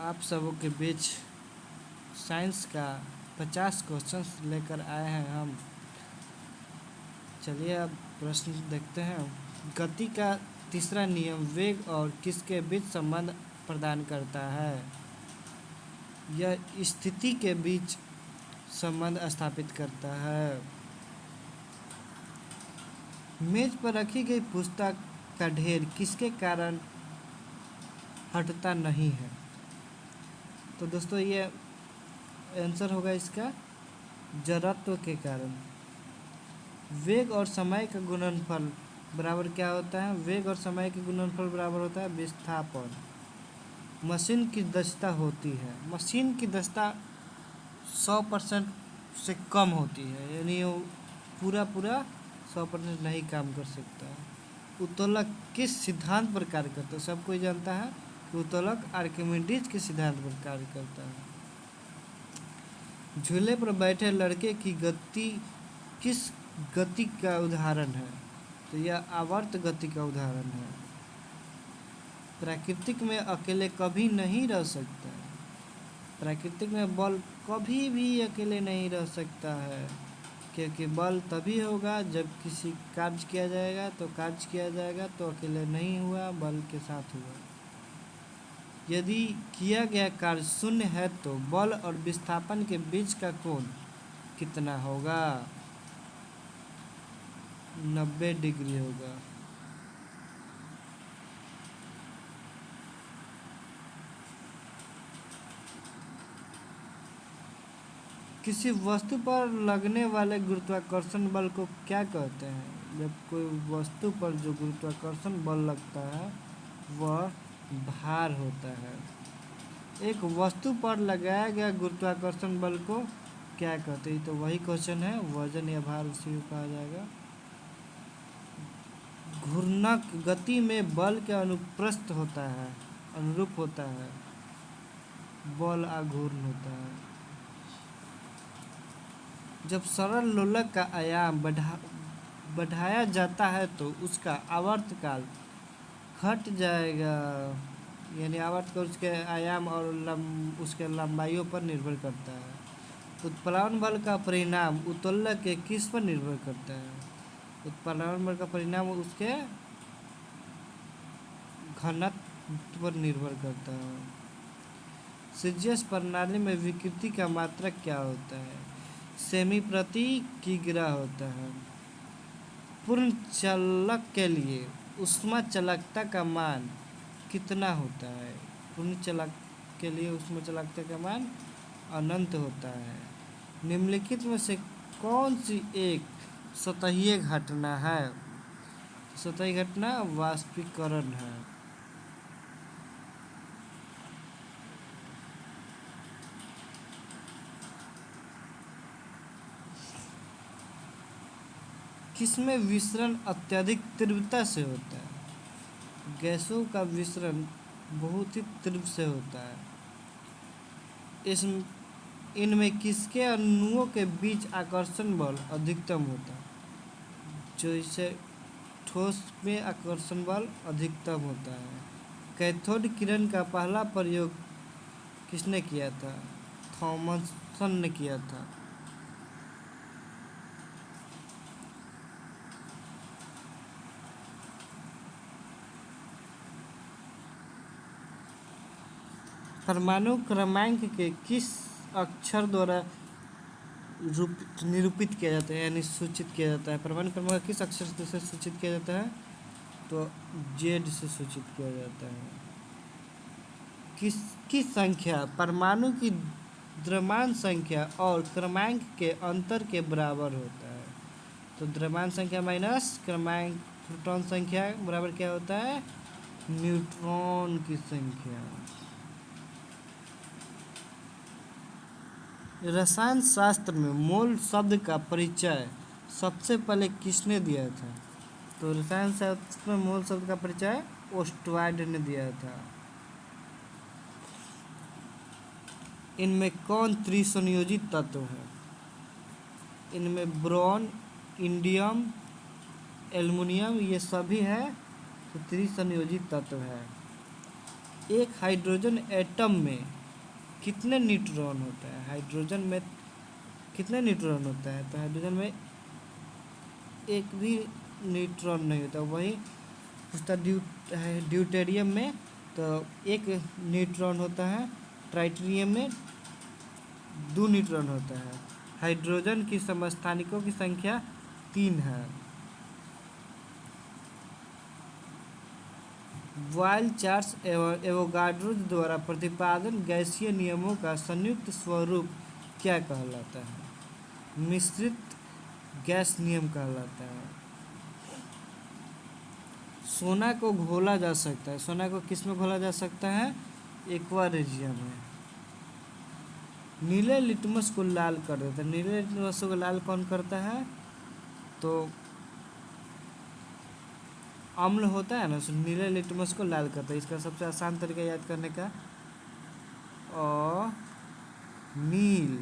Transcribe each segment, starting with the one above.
आप सबों के बीच साइंस का 50 क्वेश्चंस लेकर आए हैं हम। चलिए अब प्रश्न देखते हैं। गति का तीसरा नियम वेग और किसके बीच संबंध प्रदान करता है? यह स्थिति के बीच संबंध स्थापित करता है। मेज पर रखी गई पुस्तक का ढेर किसके कारण हटता नहीं है? तो दोस्तों ये आंसर होगा इसका जड़त्व के कारण। वेग और समय का गुणनफल बराबर क्या होता है? वेग और समय के गुणनफल बराबर होता है विस्थापन। मशीन की दक्षता होती है, मशीन की दक्षता 100% से कम होती है, यानी वो पूरा 100% नहीं काम कर सकता है। उत्तोलक किस सिद्धांत पर कार्य करता है? सब कोई जानता है कि उत्तोलक आर्किमिडीज के सिद्धांत पर कार्य करता है। झूले पर बैठे लड़के की गति किस गति का उदाहरण है? तो यह आवर्त गति का उदाहरण है। प्राकृतिक में अकेले कभी नहीं रह सकता है। प्राकृतिक में बल कभी भी अकेले नहीं रह सकता है, क्योंकि बल तभी होगा जब किसी कार्य किया जाएगा, तो कार्य किया जाएगा तो अकेले नहीं हुआ, बल के साथ हुआ। यदि किया गया कार्य शून्य है तो बल और विस्थापन के बीच का कोण कितना होगा? 90 डिग्री होगा। किसी वस्तु पर लगने वाले गुरुत्वाकर्षण बल को क्या कहते हैं? जब कोई वस्तु पर जो गुरुत्वाकर्षण बल लगता है वह भार होता है। एक वस्तु पर लगाया गया गुरुत्वाकर्षण बल को क्या कहते हैं? तो वही क्वेश्चन है, वजन या भार उसी को कहा जाएगा। घूर्णक गति में बल के अनुप्रस्थ होता है, अनुरूप होता है, बल आघूर्ण होता है। जब सरल लोलक का आयाम बढ़ाया जाता है तो उसका आवर्तकाल घट जाएगा, यानी आवर्तकाल उसके आयाम और उसके लंबाइयों पर निर्भर करता है। उत्प्लावन बल का परिणाम उत्तोलक के किस पर निर्भर करता है? उत्प्लावन बल का परिणाम उसके घनत्व पर निर्भर करता है। सीजीएस प्रणाली में विकृति का मात्रक क्या होता है? सेमी प्रति किग्रा होता है। पूर्ण चालक के लिए ऊष्मा चालकता का मान कितना होता है? पूर्ण चालक के लिए ऊष्मा चालकता का मान अनंत होता है। निम्नलिखित में से कौन सी एक सतहीय घटना है? सतही घटना वाष्पीकरण है। किसमें विसरण अत्यधिक तीव्रता से होता है? गैसों का विसरण बहुत ही तीव्र से होता है। इनमें किसके अणुओं के बीच आकर्षण बल अधिकतम होता है? जो इसे ठोस में आकर्षण बल अधिकतम होता है। कैथोड किरण का पहला प्रयोग किसने किया था? थॉमसन ने किया था। परमाणु क्रमांक के किस अक्षर द्वारा निरूपित किया जाता है, यानी सूचित किया जाता है? परमाणु क्रमांक किस अक्षर से सूचित किया जाता है? तो जेड से सूचित किया जाता है। किसकी संख्या परमाणु की द्रव्यमान संख्या और क्रमांक के अंतर के बराबर होता है? तो द्रव्यमान संख्या माइनस क्रमांक प्रोटॉन संख्या बराबर क्या होता है? न्यूट्रॉन की संख्या। रसायन शास्त्र में मोल शब्द का परिचय सबसे पहले किसने दिया था? तो रसायन शास्त्र में मोल शब्द का परिचय ओस्टवाल्ड ने दिया था। इनमें कौन त्रिसंयोजित तत्व है? इनमें बोरॉन, इंडियम, एल्युमिनियम ये सभी है तो त्रिसंयोजित तत्व है। एक हाइड्रोजन एटम में कितने न्यूट्रॉन होता है? हाइड्रोजन में कितने न्यूट्रॉन होता है? तो हाइड्रोजन में एक भी न्यूट्रॉन नहीं होता। वही उसका ड्यूटेरियम में तो एक न्यूट्रॉन होता है, ट्राइटेरियम में 2 न्यूट्रॉन होता है। हाइड्रोजन की समस्थानिकों की संख्या 3 है। वाइल्ड चार्ल्स एवोगाड्रो द्वारा प्रतिपादन गैसीय नियमों का संयुक्त स्वरूप क्या कहलाता है? मिश्रित गैस नियम कहलाता है। सोना को घोला जा सकता है। सोना को किस में घोला जा सकता है? एक्वा रेजियम में। नीले लिटमस को लाल कर देता है। नीले लिटमस को लाल कौन करता है? तो अम्ल होता है ना, उस नीले लिटमस को लाल करता है। इसका सबसे आसान तरीका याद करने का, नील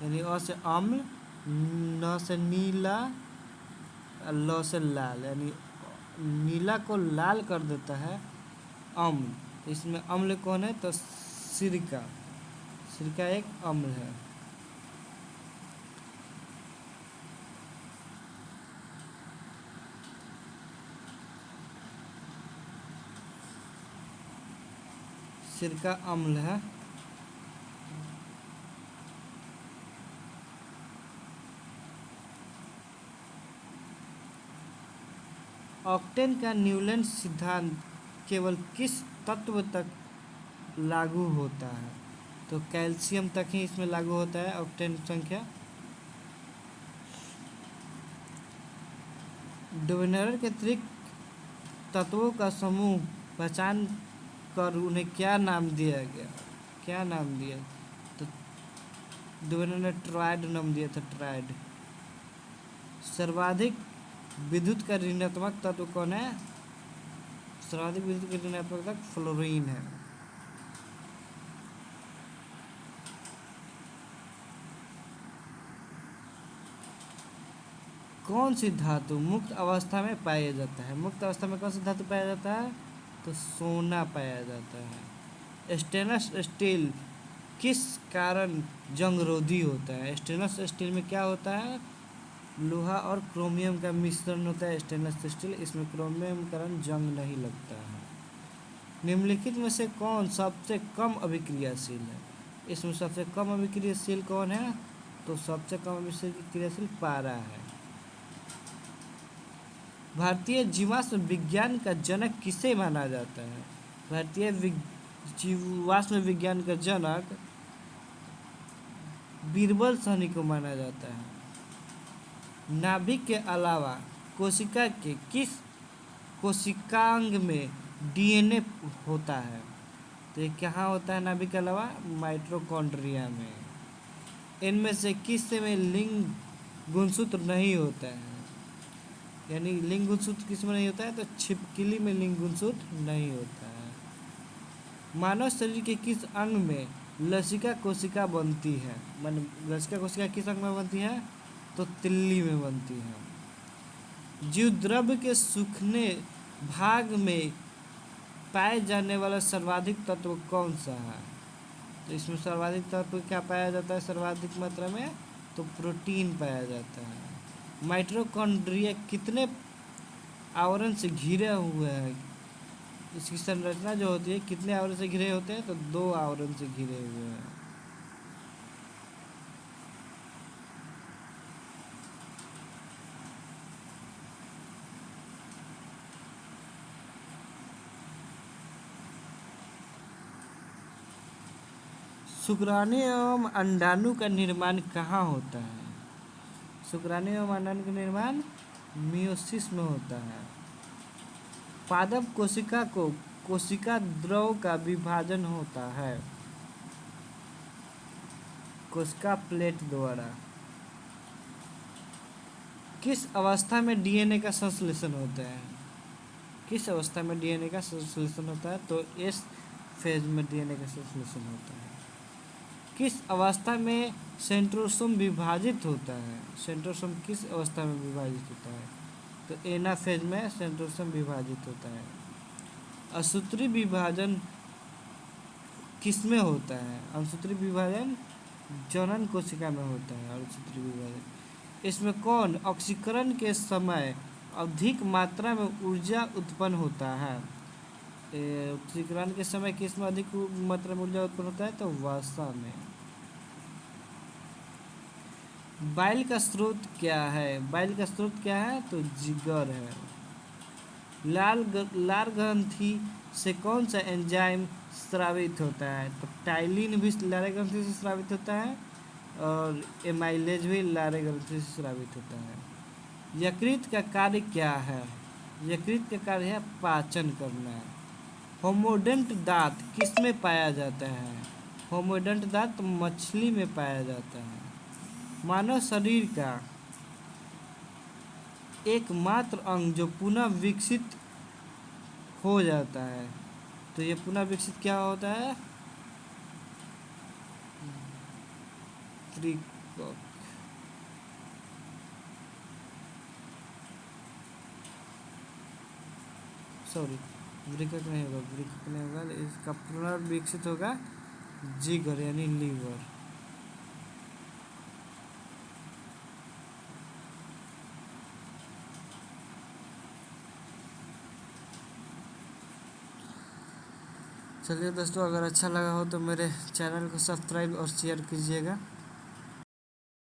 यानी अ से अम्ल, न से नीला, ल से लाल, यानी नीला को लाल कर देता है अम्ल। तो इसमें अम्ल कौन है? तो सिरका। सिरका एक अम्ल है। सिरका अम्ल है। ऑक्टेन का न्यूलन सिद्धांत केवल किस तत्व तक लागू होता है? तो कैल्शियम तक ही इसमें लागू होता है ऑक्टेन संख्या। डिविनर के अतिरिक्त तत्वों का समूह पहचान कर उन्हें क्या नाम दिया गया? क्या नाम दिया? तो डिविनर ने ट्राइड नाम दिया था, ट्राइड। सर्वाधिक विद्युत का ऋणात्मक तत्व कौन है? सर्वाधिक विद्युत का ऋणात्मक तत्व फ्लोरीन है। कौन सी धातु मुक्त अवस्था में पाया जाता है? मुक्त अवस्था में कौन सी धातु पाया जाता है? तो सोना पाया जाता है। स्टेनलेस स्टील किस कारण जंगरोधी होता है? स्टेनलेस स्टील में क्या होता है? लोहा और क्रोमियम का मिश्रण होता है स्टेनलेस स्टील। इसमें क्रोमियम के कारण जंग नहीं लगता है। निम्नलिखित में से कौन सबसे कम अभिक्रियाशील है? इसमें सबसे कम अभिक्रियाशील कौन है? तो सबसे कम अभिक्रियाशील पारा है। भारतीय जीवाश्म विज्ञान का जनक किसे माना जाता है? भारतीय जीवाश्म विज्ञान का जनक बीरबल साहनी को माना जाता है। नाभिक के अलावा कोशिका के किस कोशिकांग में डीएनए होता है? तो ये कहाँ होता है नाभिक के अलावा? माइटोकॉन्ड्रिया में। इनमें से किस में लिंग गुणसूत्र नहीं होता है? यानी लिंग गुणसूत्र किस में नहीं होता है? तो छिपकली में लिंग गुणसूत्र नहीं होता है। मानव शरीर के किस अंग में लसिका कोशिका बनती है? मान लसिका कोशिका किस अंग में बनती है? तो तिल्ली में बनती है। जीव द्रव्य के सूखने भाग में पाए जाने वाला सर्वाधिक तत्व कौन सा है? तो इसमें सर्वाधिक तत्व क्या पाया जाता है सर्वाधिक मात्रा में? तो प्रोटीन पाया जाता है। माइटोकॉन्ड्रिया कितने आवरण से घिरे हुए हैं? इसकी संरचना जो होती है कितने आवरण से घिरे होते हैं? तो 2 आवरण से घिरे हुए हैं। शुक्राणु एवं अंडाणु का निर्माण कहाँ होता है? शुक्राणु एवं अंडाणु का निर्माण मियोसिस में होता है। पादप कोशिका को कोशिका द्रव का विभाजन होता है कोशिका प्लेट द्वारा। किस अवस्था में डीएनए का संश्लेषण होता है? किस अवस्था में डीएनए का संश्लेषण होता है? तो एस फेज में डीएनए का संश्लेषण होता है। किस अवस्था में सेंट्रोसोम विभाजित होता है? सेंट्रोसोम किस अवस्था में विभाजित होता है? तो एनाफेज में सेंट्रोसोम विभाजित होता है। असूत्री विभाजन किस में होता है? असूत्री विभाजन जनन कोशिका में होता है। असूत्री विभाजन इसमें कौन ऑक्सीकरण के समय अधिक मात्रा में ऊर्जा उत्पन्न होता है? ऑक्सीकरण के समय किस में अधिक मात्रा में ऊर्जा उत्पन्न होता है? तो वसा में। बाइल का स्रोत क्या है? बाइल का स्रोत क्या है? तो जिगर है। लार ग्रंथि से कौन सा एंजाइम स्रावित होता है? तो टाइलिन भी लार ग्रंथि से स्रावित होता है और एमाइलेज भी लार ग्रंथि से स्रावित होता है। यकृत का कार्य क्या है? यकृत का कार्य है पाचन करना। होमोडेंट दांत किस में पाया जाता है? होमोडेंट दांत मछली में पाया जाता है। मानव शरीर का एकमात्र अंग जो पुनः विकसित हो जाता है, तो ये पुनः विकसित क्या होता है? त्रिकोक। सॉरी, वृकक नहीं होगा, वृकक नहीं होगा, इसका पुनर्विकसित होगा जिगर यानी लीवर। चलिए दोस्तों, अगर अच्छा लगा हो तो मेरे चैनल को सब्सक्राइब और शेयर कीजिएगा।